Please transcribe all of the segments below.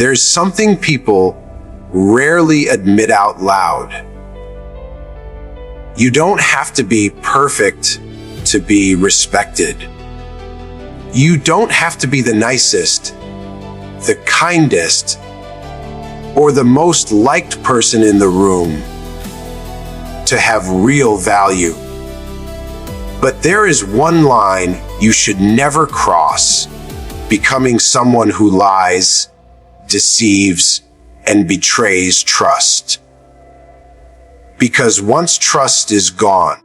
There's something people rarely admit out loud. You don't have to be perfect to be respected. You don't have to be the nicest, the kindest, or the most liked person in the room to have real value. But there is one line you should never cross: becoming someone who lies, deceives, and betrays trust. Because once trust is gone,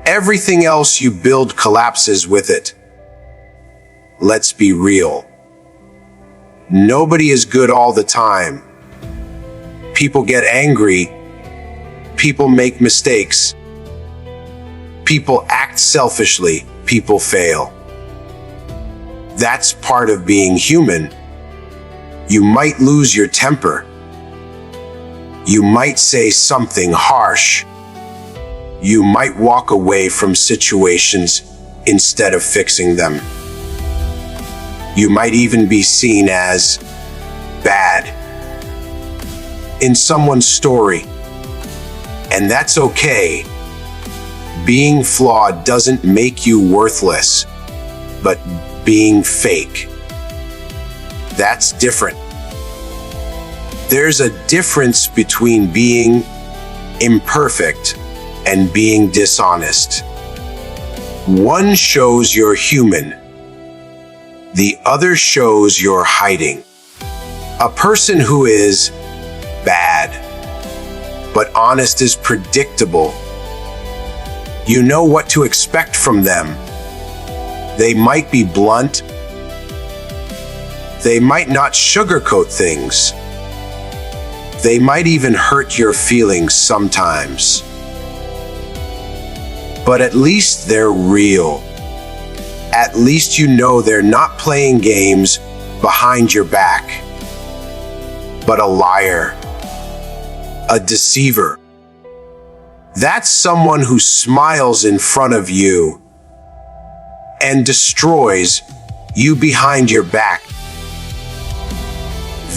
everything else you build collapses with it. Let's be real. Nobody is good all the time. People get angry. People make mistakes. People act selfishly. People fail. That's part of being human. You might lose your temper. You might say something harsh. You might walk away from situations instead of fixing them. You might even be seen as bad in someone's story. And that's okay. Being flawed doesn't make you worthless, but being fake, that's different. There's a difference between being imperfect and being dishonest. One shows you're human. The other shows you're hiding. A person who is bad but honest is predictable. You know what to expect from them. They might be blunt. They might not sugarcoat things. They might even hurt your feelings sometimes. But at least they're real. At least you know they're not playing games behind your back. But a liar, a deceiver, that's someone who smiles in front of you and destroys you behind your back.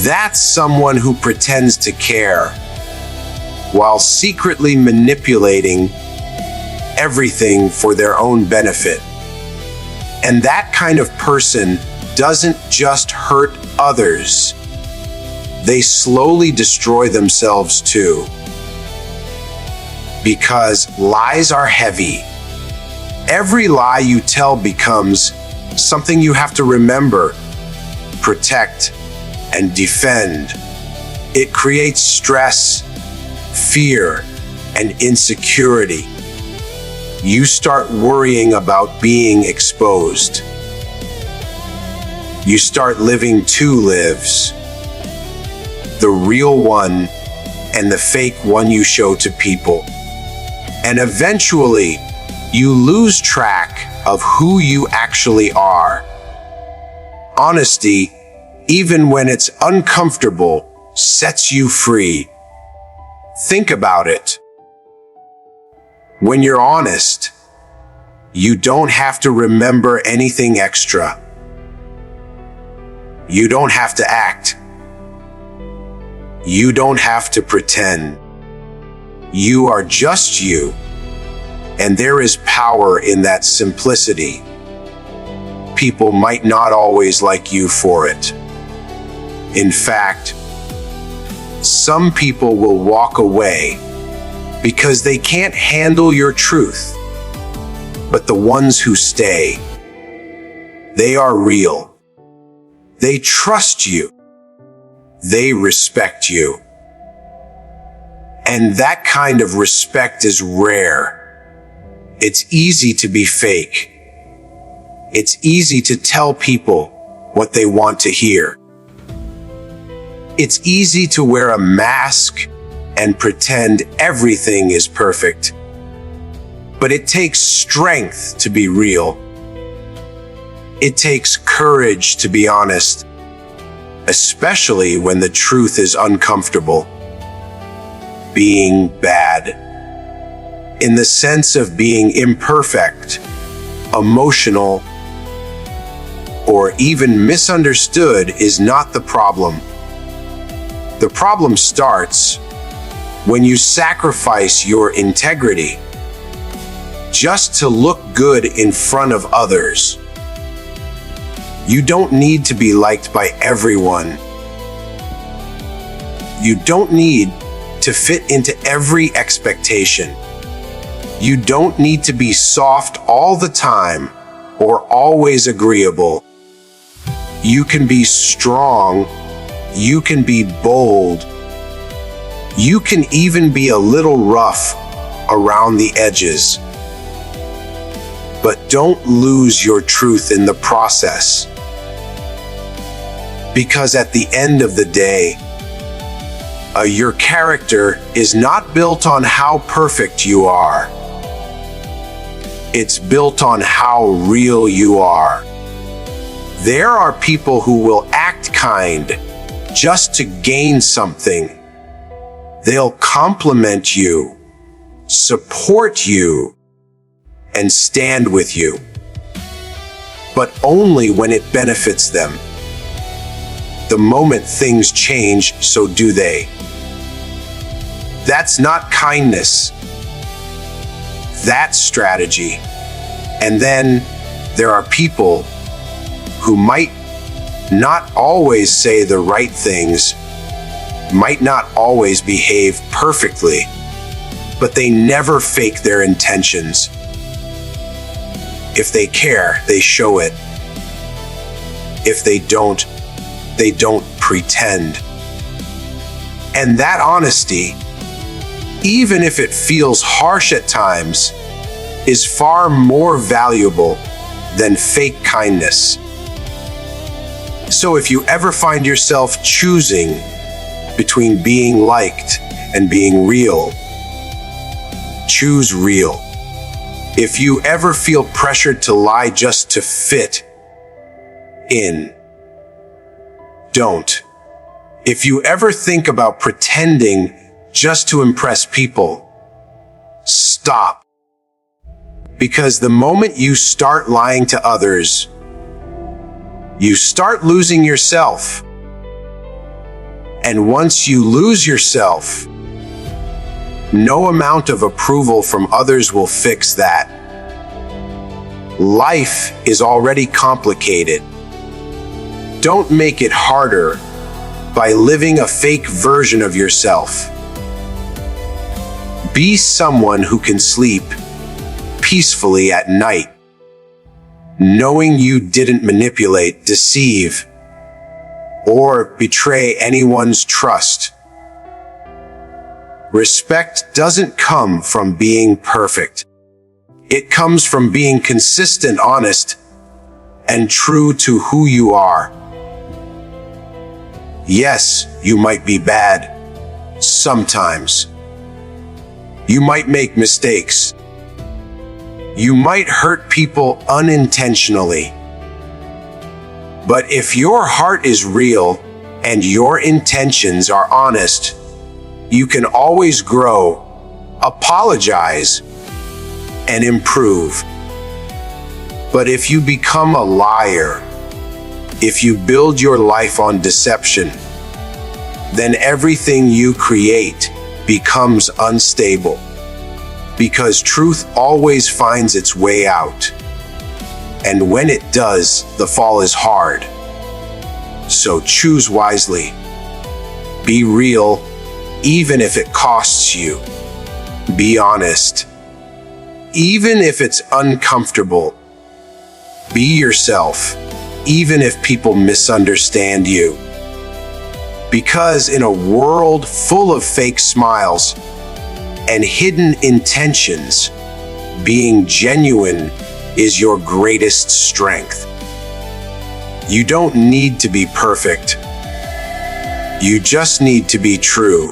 That's someone who pretends to care while secretly manipulating everything for their own benefit. And that kind of person doesn't just hurt others. They slowly destroy themselves too. Because lies are heavy. Every lie you tell becomes something you have to remember, protect, and defend. It creates stress, fear, and insecurity. You start worrying about being exposed. You start living two lives: the real one and the fake one you show to people. And eventually, you lose track of who you actually are. Honesty, even when it's uncomfortable, sets you free. Think about it. When you're honest, you don't have to remember anything extra. You don't have to act. You don't have to pretend. You are just you, and there is power in that simplicity. People might not always like you for it. In fact, some people will walk away because they can't handle your truth. But the ones who stay, they are real. They trust you. They respect you. And that kind of respect is rare. It's easy to be fake. It's easy to tell people what they want to hear. It's easy to wear a mask and pretend everything is perfect. But it takes strength to be real. It takes courage to be honest, especially when the truth is uncomfortable. Being bad, in the sense of being imperfect, emotional, or even misunderstood is not the problem. The problem starts when you sacrifice your integrity just to look good in front of others. You don't need to be liked by everyone. You don't need to fit into every expectation. You don't need to be soft all the time or always agreeable. You can be strong. You can be bold. You can even be a little rough around the edges. But don't lose your truth in the process. Because at the end of the day, your character is not built on how perfect you are. It's built on how real you are. There are people who will act kind just to gain something. They'll compliment you, support you, and stand with you. But only when it benefits them. The moment things change, so do they. That's not kindness. That's strategy. And then there are people who might not always say the right things, might not always behave perfectly, but they never fake their intentions. If they care, they show it. If they don't pretend. And that honesty, even if it feels harsh at times, is far more valuable than fake kindness. So if you ever find yourself choosing between being liked and being real, choose real. If you ever feel pressured to lie just to fit in, don't. If you ever think about pretending just to impress people, stop. Because the moment you start lying to others, you start losing yourself. And once you lose yourself, no amount of approval from others will fix that. Life is already complicated. Don't make it harder by living a fake version of yourself. Be someone who can sleep peacefully at night, knowing you didn't manipulate, deceive, or betray anyone's trust. Respect doesn't come from being perfect. It comes from being consistent, honest, and true to who you are. Yes, you might be bad sometimes. You might make mistakes. You might hurt people unintentionally. But if your heart is real and your intentions are honest, you can always grow, apologize, and improve. But if you become a liar, if you build your life on deception, then everything you create becomes unstable. Because truth always finds its way out. And when it does, the fall is hard. So choose wisely. Be real, even if it costs you. Be honest, even if it's uncomfortable. Be yourself, even if people misunderstand you. Because in a world full of fake smiles and hidden intentions, being genuine is your greatest strength. You don't need to be perfect. You just need to be true.